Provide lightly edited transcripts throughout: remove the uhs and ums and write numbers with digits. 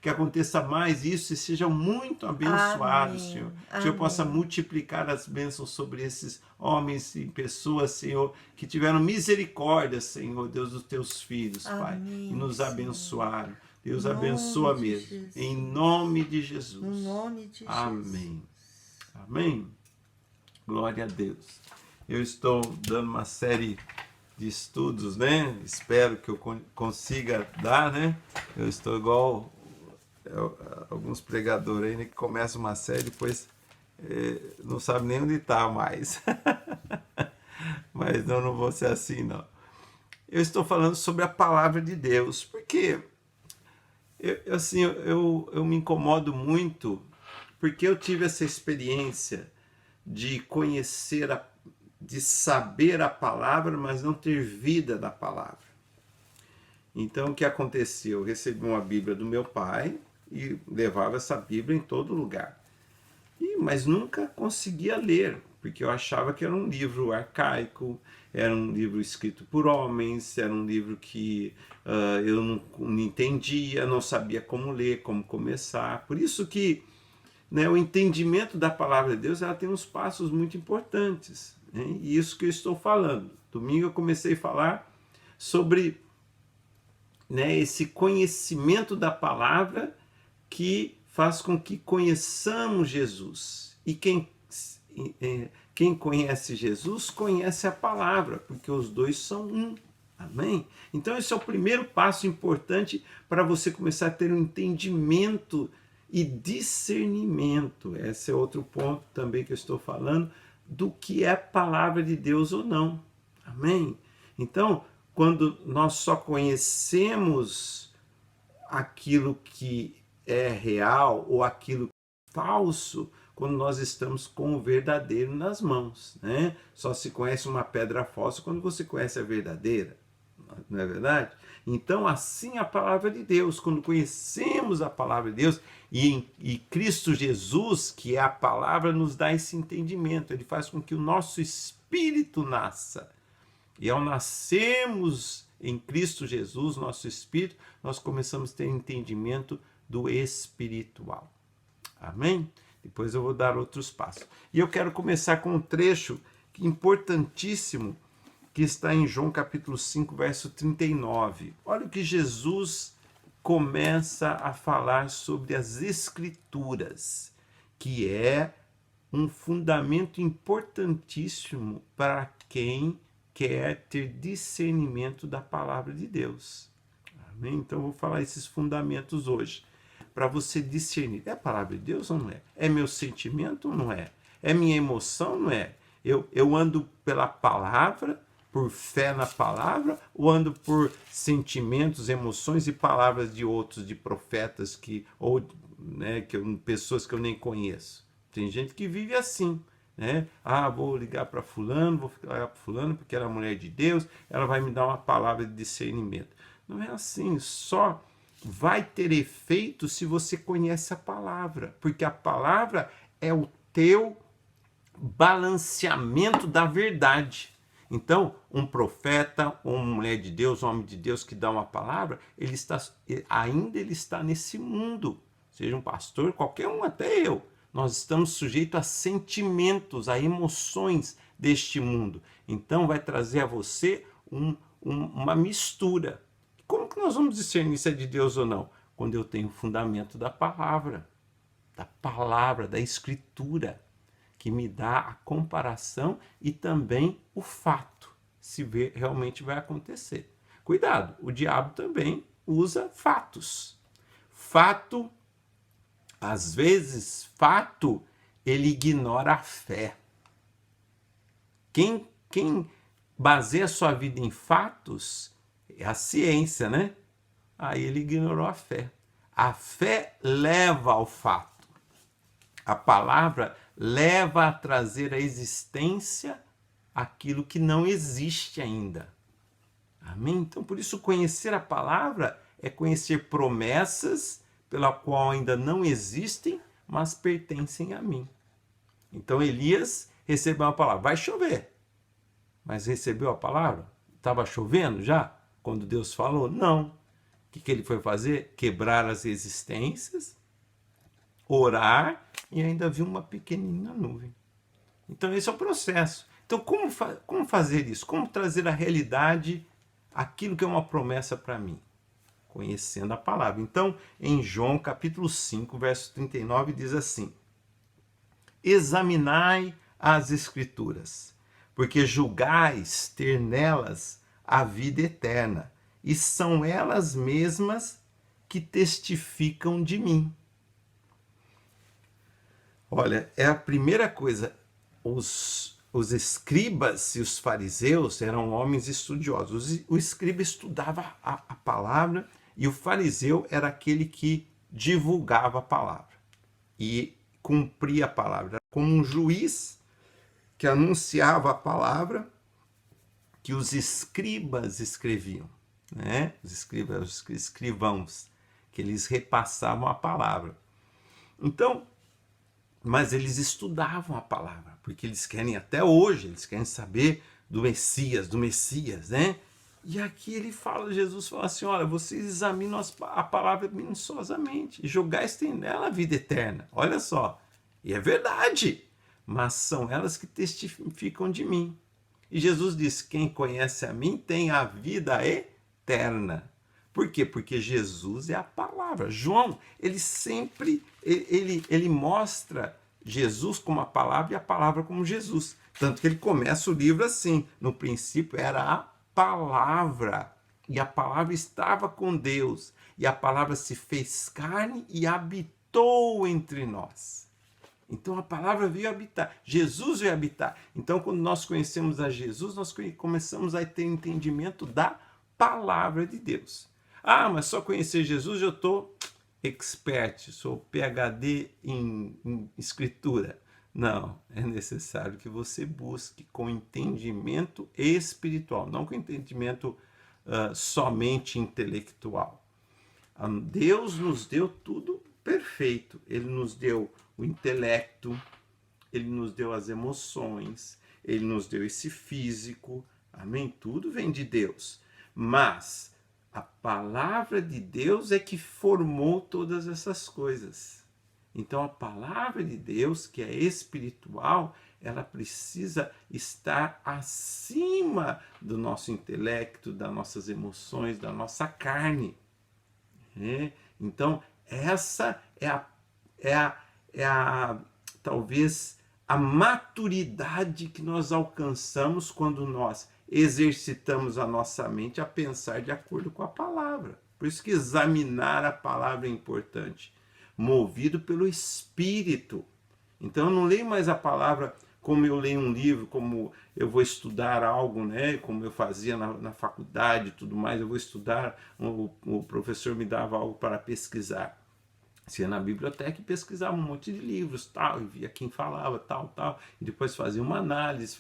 que aconteça mais isso e sejam muito abençoados, Amém. Senhor. Que o Senhor possa Amém. multiplicar as bênçãos sobre esses homens e pessoas, Senhor, que tiveram misericórdia, Senhor, Deus, dos teus filhos, Pai, e Amém, nos Senhor. abençoaram. Em Deus nome abençoa de mesmo. Em Jesus. nome de No Jesus. nome de Jesus. Amém. Amém. Glória a Deus. Eu estou dando uma série de estudos, né? Espero que eu consiga dar, né? Eu estou igual alguns pregadores aí, né, que começam uma série e depois não sabe nem onde está mais. Mas não vou ser assim, não. Eu estou falando sobre a palavra de Deus, porque eu me incomodo muito, porque eu tive essa experiência de conhecer, de saber a palavra, mas não ter vida da palavra. Então, o que aconteceu? Eu recebi uma Bíblia do meu pai e levava essa Bíblia em todo lugar. Mas nunca conseguia ler, porque eu achava que era um livro arcaico, era um livro escrito por homens, era um livro que eu não entendia, não sabia como ler, como começar. Por isso que, né, o entendimento da palavra de Deus, ela tem uns passos muito importantes, né? E isso que eu estou falando. Domingo eu comecei a falar sobre, né, esse conhecimento da palavra que faz com que conheçamos Jesus. E quem conhece Jesus conhece a palavra, porque os dois são um. Amém? Então esse é o primeiro passo importante para você começar a ter um entendimento e discernimento. Esse é outro ponto também que eu estou falando, do que é palavra de Deus ou não. Amém? Então, quando nós só conhecemos aquilo que é real ou aquilo falso, quando nós estamos com o verdadeiro nas mãos, né? Só se conhece uma pedra falsa quando você conhece a verdadeira, não é verdade? Então, assim a palavra de Deus, quando conhecemos a palavra de Deus e Cristo Jesus, que é a palavra, nos dá esse entendimento, ele faz com que o nosso espírito nasça. E ao nascermos em Cristo Jesus, nosso espírito, nós começamos a ter entendimento do espiritual. Amém? Depois eu vou dar outros passos. E eu quero começar com um trecho importantíssimo que está em João capítulo 5, verso 39. Olha o que Jesus começa a falar sobre as Escrituras, que é um fundamento importantíssimo para quem quer ter discernimento da palavra de Deus. Amém? Então eu vou falar esses fundamentos hoje, para você discernir. É a palavra de Deus ou não é? É meu sentimento ou não é? É minha emoção ou não é? Eu ando pela palavra, por fé na palavra, ou ando por sentimentos, emoções e palavras de outros, de profetas, ou né, pessoas que eu nem conheço? Tem gente que vive assim, né? Ah, vou ligar para fulano, vou ligar para fulano porque ela é mulher de Deus, ela vai me dar uma palavra de discernimento. Não é assim, só vai ter efeito se você conhece a palavra, porque a palavra é o teu balanceamento da verdade. Então, um profeta, uma mulher de Deus, um homem de Deus que dá uma palavra, ainda ele está nesse mundo. Seja um pastor, qualquer um, até eu. Nós estamos sujeitos a sentimentos, a emoções deste mundo. Então, vai trazer a você uma mistura. Como que nós vamos discernir se é de Deus ou não? Quando eu tenho o fundamento da palavra, da Escritura, que me dá a comparação e também o fato, se realmente vai acontecer. Cuidado, o diabo também usa fatos. Fato, às vezes, ele ignora a fé. Quem baseia sua vida em fatos é a ciência, né? Aí ele ignorou a fé. A fé leva ao fato. A palavra leva a trazer à existência aquilo que não existe ainda. Amém? Então, por isso, conhecer a palavra é conhecer promessas pela qual ainda não existem, mas pertencem a mim. Então, Elias recebeu uma palavra. Vai chover. Mas recebeu a palavra? Estava chovendo já? Quando Deus falou? Não. O que ele foi fazer? Quebrar as resistências, orar e ainda viu uma pequenina nuvem. Então esse é o processo. Então como fazer isso? Como trazer à realidade aquilo que é uma promessa para mim? Conhecendo a palavra. Então, em João capítulo 5, verso 39, diz assim: examinai as Escrituras, porque julgais ter nelas a vida eterna, e são elas mesmas que testificam de mim. Olha, é a primeira coisa. Os escribas e os fariseus eram homens estudiosos. O escriba estudava a palavra e o fariseu era aquele que divulgava a palavra e cumpria a palavra. Era como um juiz que anunciava a palavra que os escribas escreviam, né? Os escribas, os escrivãos, que eles repassavam a palavra. Então, mas eles estudavam a palavra, porque eles querem até hoje, eles querem saber do Messias, né? E aqui ele fala, Jesus fala assim, olha, vocês examinam a palavra minuciosamente, e julgais tem nela a vida eterna. Olha só, e é verdade, mas são elas que testificam de mim. E Jesus disse, quem conhece a mim tem a vida eterna. Por quê? Porque Jesus é a palavra. João, ele sempre ele mostra Jesus como a palavra e a palavra como Jesus. Tanto que ele começa o livro assim, no princípio era a palavra, e a palavra estava com Deus, e a palavra se fez carne e habitou entre nós. Então a palavra veio habitar, Jesus veio habitar. Então quando nós conhecemos a Jesus, nós começamos a ter entendimento da palavra de Deus. Ah, mas só conhecer Jesus eu estou expert, sou PhD em escritura. Não, é necessário que você busque com entendimento espiritual, não com entendimento somente intelectual. Deus nos deu tudo perfeito. Ele nos deu o intelecto, ele nos deu as emoções, ele nos deu esse físico. Amém? Tudo vem de Deus. Mas a palavra de Deus é que formou todas essas coisas. Então a palavra de Deus, que é espiritual, ela precisa estar acima do nosso intelecto, das nossas emoções, da nossa carne. Então essa talvez a maturidade que nós alcançamos quando nós exercitamos a nossa mente a pensar de acordo com a palavra. Por isso que examinar a palavra é importante. Movido pelo Espírito. Então eu não leio mais a palavra como eu leio um livro, como eu vou estudar algo, né? Como eu fazia na faculdade e tudo mais, eu vou estudar, o professor me dava algo para pesquisar. Se ia na biblioteca e pesquisava um monte de livros, tal, e via quem falava, tal, e depois fazia uma análise,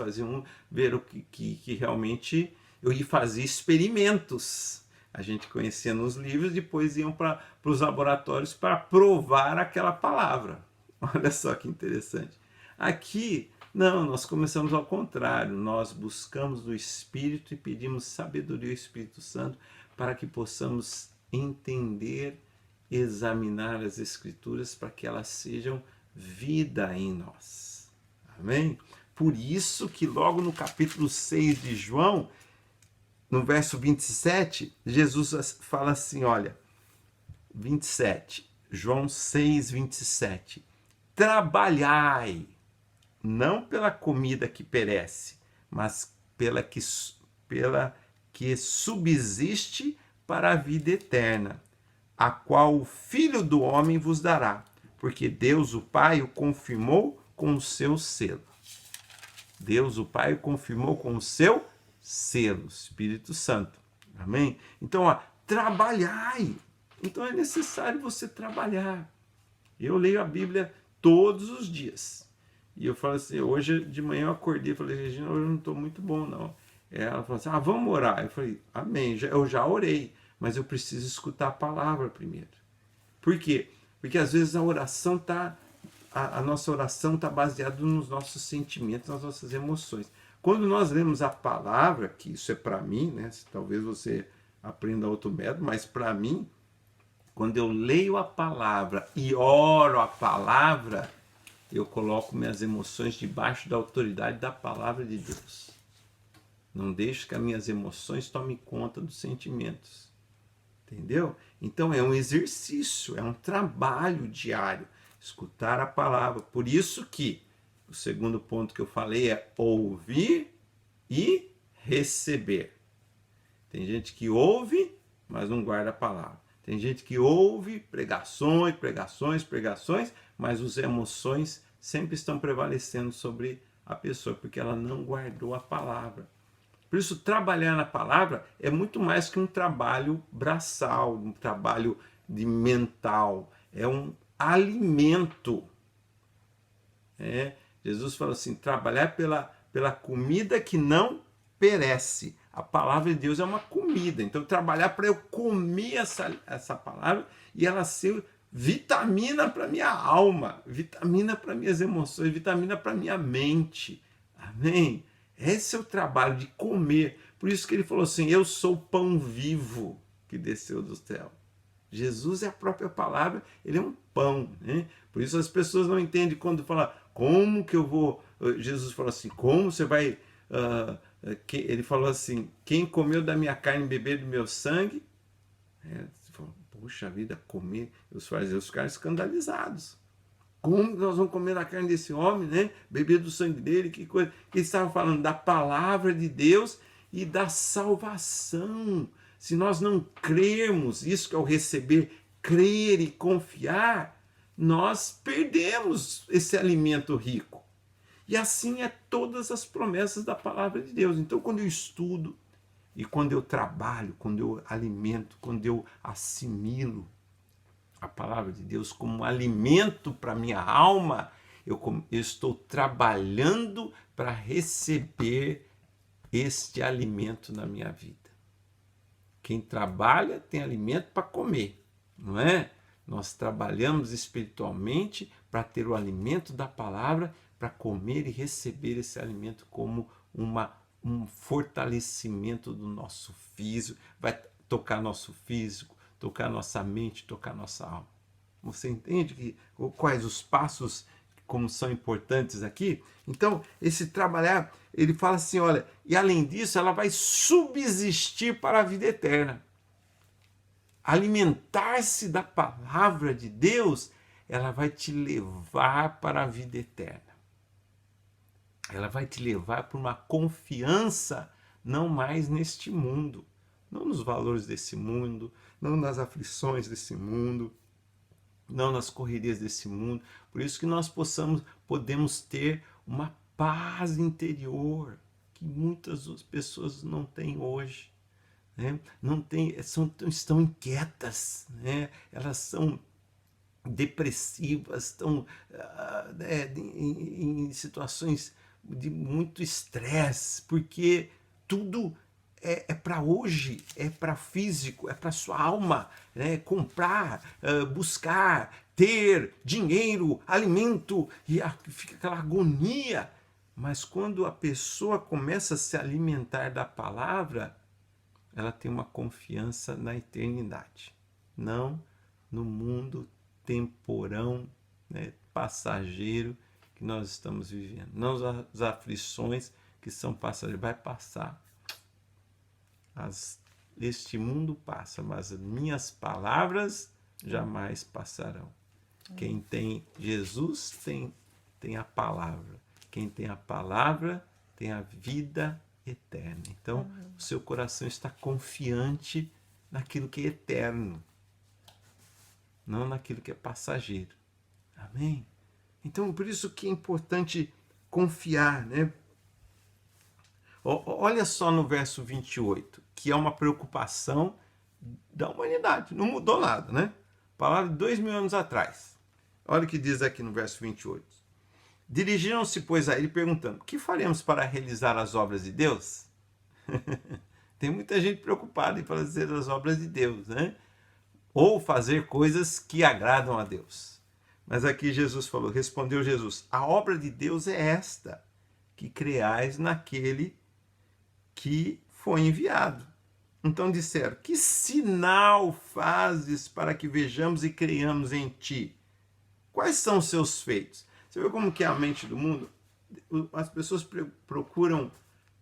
ver o que realmente eu ia fazer experimentos. A gente conhecia nos livros, depois iam para os laboratórios para provar aquela palavra. Olha só que interessante. Aqui, não, nós começamos ao contrário, nós buscamos no Espírito e pedimos sabedoria ao Espírito Santo para que possamos entender, examinar as Escrituras para que elas sejam vida em nós. Amém? Por isso que logo no capítulo 6 de João, no verso 27, Jesus fala assim, olha, 27, João 6, 27, trabalhai, não pela comida que perece, mas pela que subsiste para a vida eterna, a qual o Filho do Homem vos dará, porque Deus o Pai o confirmou com o seu selo. Deus o Pai o confirmou com o seu selo, Espírito Santo. Amém? Então, trabalhai. Então é necessário você trabalhar. Eu leio a Bíblia todos os dias. E eu falo assim, hoje de manhã eu acordei e falei, Regina, hoje eu não estou muito bom, não. Ela falou assim, vamos orar. Eu falei, amém, eu já orei, mas eu preciso escutar a palavra primeiro. Por quê? Porque às vezes a nossa oração está baseada nos nossos sentimentos, nas nossas emoções. Quando nós lemos a palavra, que isso é para mim, né? Talvez você aprenda outro método, mas para mim, quando eu leio a palavra e oro a palavra, eu coloco minhas emoções debaixo da autoridade da palavra de Deus. Não deixo que as minhas emoções tomem conta dos sentimentos. Entendeu? Então é um exercício, é um trabalho diário, escutar a palavra. Por isso que o segundo ponto que eu falei é ouvir e receber. Tem gente que ouve, mas não guarda a palavra. Tem gente que ouve pregações, mas as emoções sempre estão prevalecendo sobre a pessoa, porque ela não guardou a palavra. Por isso, trabalhar na palavra é muito mais que um trabalho braçal, um trabalho de mental. É um alimento. Jesus falou assim, trabalhar pela comida que não perece. A palavra de Deus é uma comida. Então, trabalhar para eu comer essa palavra e ela ser vitamina para minha alma, vitamina para minhas emoções, vitamina para minha mente. Amém? Esse é o trabalho de comer. Por isso que ele falou assim, eu sou o pão vivo que desceu do céu. Jesus é a própria palavra, ele é um pão. Né? Por isso as pessoas não entendem quando fala, como que eu vou... Jesus falou assim, como você vai... ele falou assim, quem comeu da minha carne e beber do meu sangue... Você fala, puxa vida, comer... Os fariseus ficaram escandalizados. Como nós vamos comer da carne desse homem, né? Beber do sangue dele, que coisa. Ele estava falando da palavra de Deus e da salvação. Se nós não crermos, isso que é o receber, crer e confiar, nós perdemos esse alimento rico. E assim é todas as promessas da palavra de Deus. Então, quando eu estudo, e quando eu trabalho, quando eu alimento, quando eu assimilo a palavra de Deus como um alimento para minha alma, eu estou trabalhando para receber este alimento na minha vida. Quem trabalha tem alimento para comer, não é? Nós trabalhamos espiritualmente para ter o alimento da palavra, para comer e receber esse alimento como um fortalecimento do nosso físico, vai tocar nosso físico, tocar nossa mente, tocar nossa alma. Você entende quais os passos, como são importantes aqui? Então, esse trabalhar, ele fala assim, olha, e além disso, ela vai subsistir para a vida eterna. Alimentar-se da palavra de Deus, ela vai te levar para a vida eterna. Ela vai te levar para uma confiança não mais neste mundo, não nos valores desse mundo, não nas aflições desse mundo, não nas correrias desse mundo. Por isso que nós podemos ter uma paz interior que muitas pessoas não têm hoje. Né? Não tem, estão inquietas, né? Elas são depressivas, estão em situações de muito estresse, porque tudo é para hoje, é para físico, é para sua alma, né? Comprar, buscar, ter dinheiro, alimento, e fica aquela agonia. Mas quando a pessoa começa a se alimentar da palavra, ela tem uma confiança na eternidade, não no mundo temporão, né, passageiro que nós estamos vivendo. Não as aflições que são passageiras, vai passar. Este mundo passa, mas as minhas palavras jamais passarão. Quem tem Jesus tem a palavra. Quem tem a palavra tem a vida eterna. Então, o seu coração está confiante naquilo que é eterno, não naquilo que é passageiro. Amém? Então, por isso que é importante confiar, né? Olha só no verso 28, que é uma preocupação da humanidade. Não mudou nada, né? Palavra de 2000 anos atrás. Olha o que diz aqui no verso 28. Dirigiram-se, pois, a ele perguntando, que faremos para realizar as obras de Deus? Tem muita gente preocupada em fazer as obras de Deus, né? Ou fazer coisas que agradam a Deus. Mas aqui Jesus falou, respondeu Jesus, a obra de Deus é esta, que creais naquele que foi enviado. Então disseram: que sinal fazes para que vejamos e creiamos em ti? Quais são os seus feitos? Você vê como que é a mente do mundo? As pessoas procuram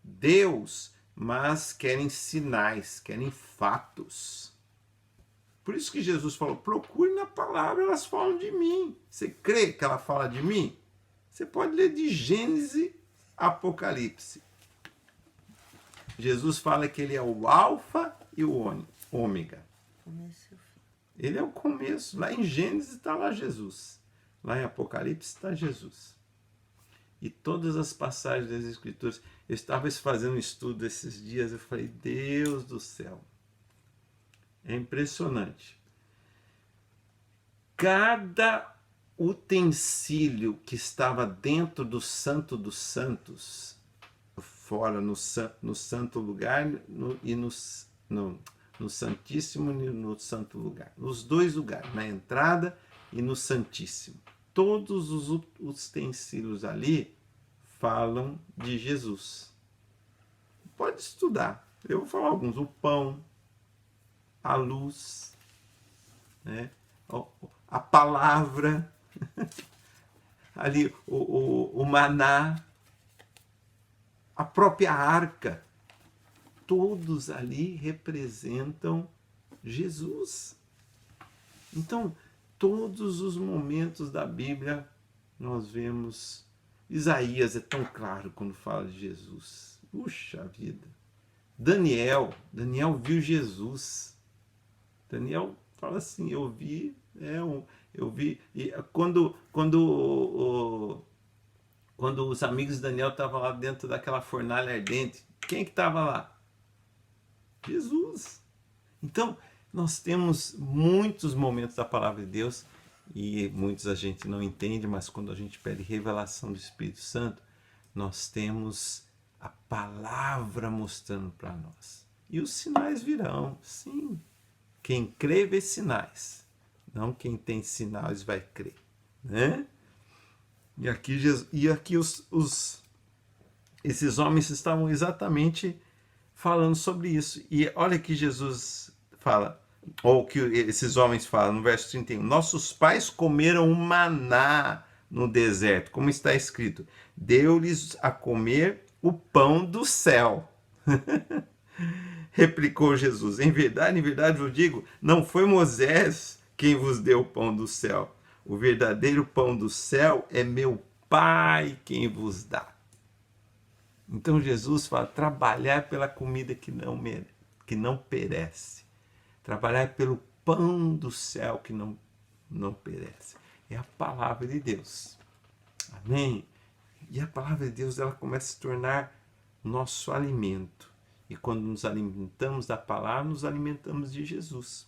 Deus, mas querem sinais, querem fatos. Por isso que Jesus falou: procure na palavra, elas falam de mim. Você crê que ela fala de mim? Você pode ler de Gênesis a Apocalipse. Jesus fala que ele é o alfa e o ômega. Ele é o começo. Lá em Gênesis está lá Jesus. Lá em Apocalipse está Jesus. E todas as passagens das Escrituras. Eu estava fazendo um estudo esses dias, eu falei: Deus do céu. É impressionante. Cada utensílio que estava dentro do Santo dos Santos, fora no santo lugar e no Santíssimo e no Santo Lugar. Nos dois lugares, na entrada e no Santíssimo. Todos os utensílios ali falam de Jesus. Pode estudar. Eu vou falar alguns. O pão, a luz, né? A palavra, ali o maná, a própria arca. Todos ali representam Jesus. Então, todos os momentos da Bíblia nós vemos. Isaías é tão claro quando fala de Jesus. Puxa vida. Daniel viu Jesus. Daniel fala assim: eu vi, eu vi. E quando os amigos de Daniel estavam lá dentro daquela fornalha ardente, quem que estava lá? Jesus. Então, nós temos muitos momentos da palavra de Deus e muitos a gente não entende, mas quando a gente pede revelação do Espírito Santo, nós temos a palavra mostrando para nós. E os sinais virão, sim. Quem crê vê sinais, não quem tem sinais vai crer, né? E aqui esses homens estavam exatamente falando sobre isso. E olha que Jesus fala, ou que esses homens falam no verso 31. Nossos pais comeram um maná no deserto, como está escrito: deu-lhes a comer o pão do céu. Replicou Jesus: em verdade eu digo, não foi Moisés quem vos deu o pão do céu. O verdadeiro pão do céu é meu Pai quem vos dá. Então Jesus fala: trabalhar pela comida que não perece. Trabalhar pelo pão do céu que não perece. É a palavra de Deus. Amém? E a palavra de Deus, ela começa a se tornar nosso alimento. E quando nos alimentamos da palavra, nos alimentamos de Jesus.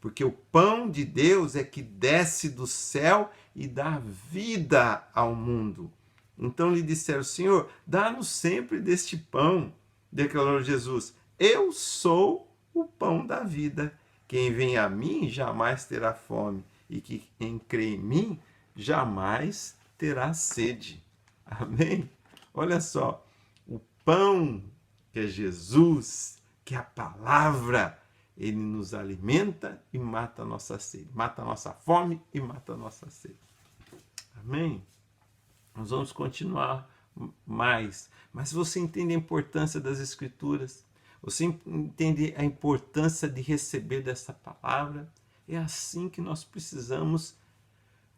Porque o pão de Deus é que desce do céu e dá vida ao mundo. Então lhe disseram: Senhor, dá-nos sempre deste pão. Declarou Jesus: eu sou o pão da vida. Quem vem a mim jamais terá fome, e quem crê em mim jamais terá sede. Amém? Olha só, o pão que é Jesus, que é a palavra, ele nos alimenta e mata a nossa sede. Mata a nossa fome e mata a nossa sede. Amém? Nós vamos continuar mais. Mas você entende a importância das Escrituras? Você entende a importância de receber dessa palavra? É assim que nós precisamos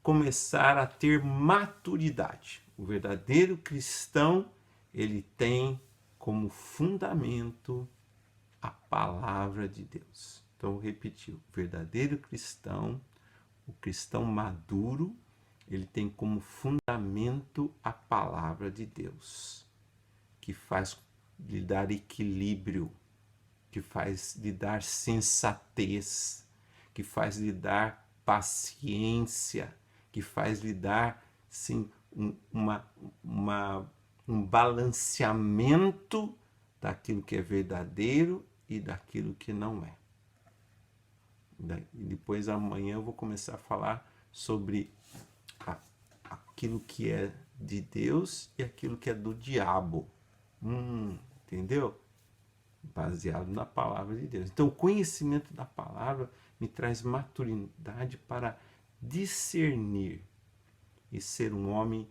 começar a ter maturidade. O verdadeiro cristão, ele tem como fundamento a palavra de Deus. Então, vou repetir: o verdadeiro cristão, o cristão maduro, ele tem como fundamento a palavra de Deus, que faz lhe dar equilíbrio, que faz lhe dar sensatez, que faz lhe dar paciência, que faz lhe dar, sim, um balanceamento daquilo que é verdadeiro e daquilo que não é. E depois amanhã eu vou começar a falar sobre aquilo que é de Deus e aquilo que é do diabo. Entendeu? baseado na palavra de Deus. Então, o conhecimento da palavra me traz maturidade para discernir e ser um homem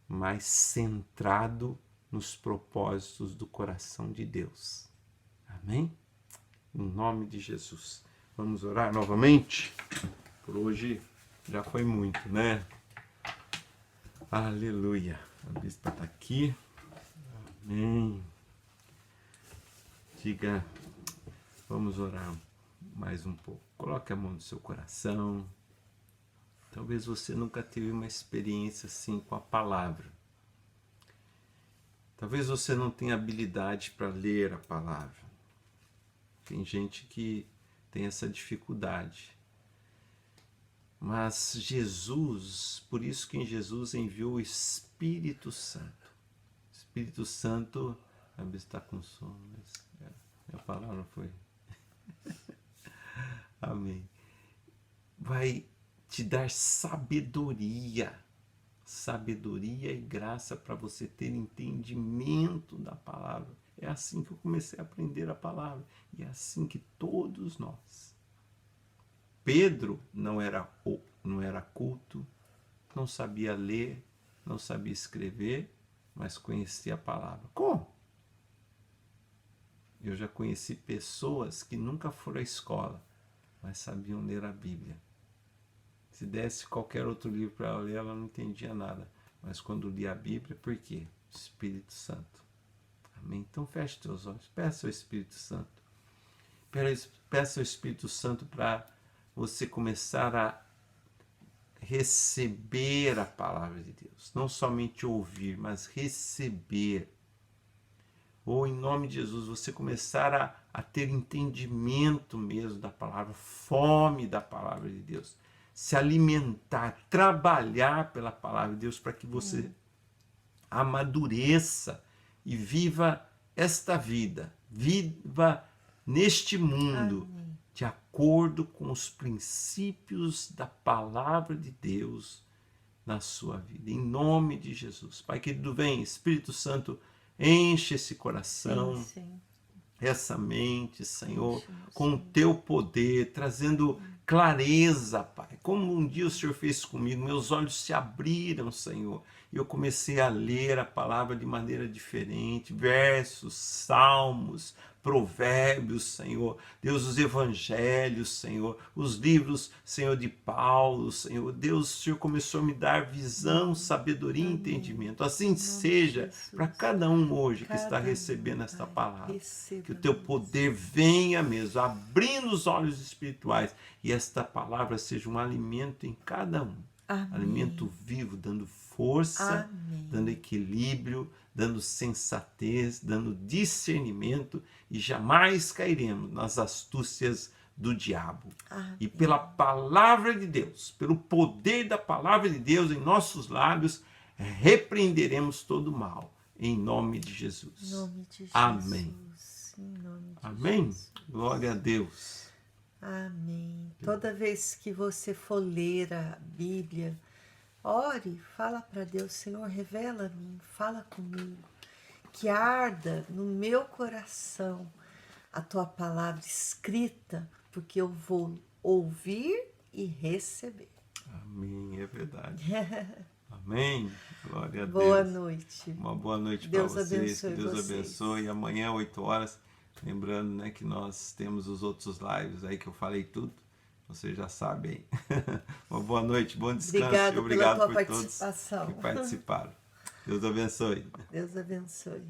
mais centrado nos propósitos do coração de Deus. Amém? Em nome de Jesus. Vamos orar novamente? Por hoje já foi muito, né? Aleluia. A bispa está aqui. Amém. Diga, vamos orar mais um pouco. Coloque a mão no seu coração. Talvez você nunca teve uma experiência assim com a palavra. Talvez você não tenha habilidade para ler a palavra. Tem gente que tem essa dificuldade. Mas Jesus, por isso que em Jesus enviou o Espírito Santo. O Espírito Santo, a Bíblia está com sono, mas a palavra foi. Amém. Vai te dar sabedoria. Sabedoria e graça para você ter entendimento da palavra. É assim que eu comecei a aprender a palavra. E é assim que todos nós. Pedro não era culto, não sabia ler, não sabia escrever, mas conhecia a palavra. Como? Eu já conheci pessoas que nunca foram à escola, mas sabiam ler a Bíblia. Se desse qualquer outro livro para ela ler, ela não entendia nada. Mas quando lia a Bíblia, por quê? Espírito Santo. Amém? Então feche teus olhos, peça ao Espírito Santo. Peça ao Espírito Santo para você começar a receber a palavra de Deus. Não somente ouvir, mas receber. Ou em nome de Jesus, você começar a ter entendimento mesmo da palavra, fome da palavra de Deus. Se alimentar, trabalhar pela palavra de Deus para que você amadureça e viva esta vida, viva neste mundo, de acordo com os princípios da palavra de Deus na sua vida. Em nome de Jesus. Pai querido, vem, Espírito Santo, enche esse coração, sim. Essa mente, Senhor, com o teu poder, trazendo clareza, Pai. Como um dia o Senhor fez comigo, meus olhos se abriram, Senhor, e eu comecei a ler a palavra de maneira diferente, versos, salmos, provérbios, Senhor, Deus, os evangelhos, Senhor, os livros, Senhor, de Paulo, Senhor, Deus, o Senhor começou a me dar visão, sabedoria e entendimento. Assim seja para cada um hoje que está recebendo esta palavra. Que o teu poder venha mesmo, abrindo os olhos espirituais, e esta palavra seja um alimento em cada um. Amém. Alimento vivo, dando força, amém, dando equilíbrio, dando sensatez, dando discernimento, e jamais cairemos nas astúcias do diabo. Amém. E pela palavra de Deus, pelo poder da palavra de Deus em nossos lábios, repreenderemos todo o mal, em nome de Jesus. Em nome de Jesus. Amém. Em nome de amém? Jesus. Glória a Deus. Amém. Toda vez que você for ler a Bíblia, ore, fala para Deus, Senhor, revela a mim, fala comigo, que arda no meu coração a tua palavra escrita, porque eu vou ouvir e receber. Amém, é verdade. Amém. Glória a Deus. Boa noite. Uma boa noite para vocês. Que Deus abençoe. Amanhã, 8 horas. Lembrando, né, que nós temos os outros lives aí que eu falei tudo. Você já sabe aí. Uma boa noite, bom descanso. Obrigado por todos que participaram. Deus abençoe. Deus abençoe.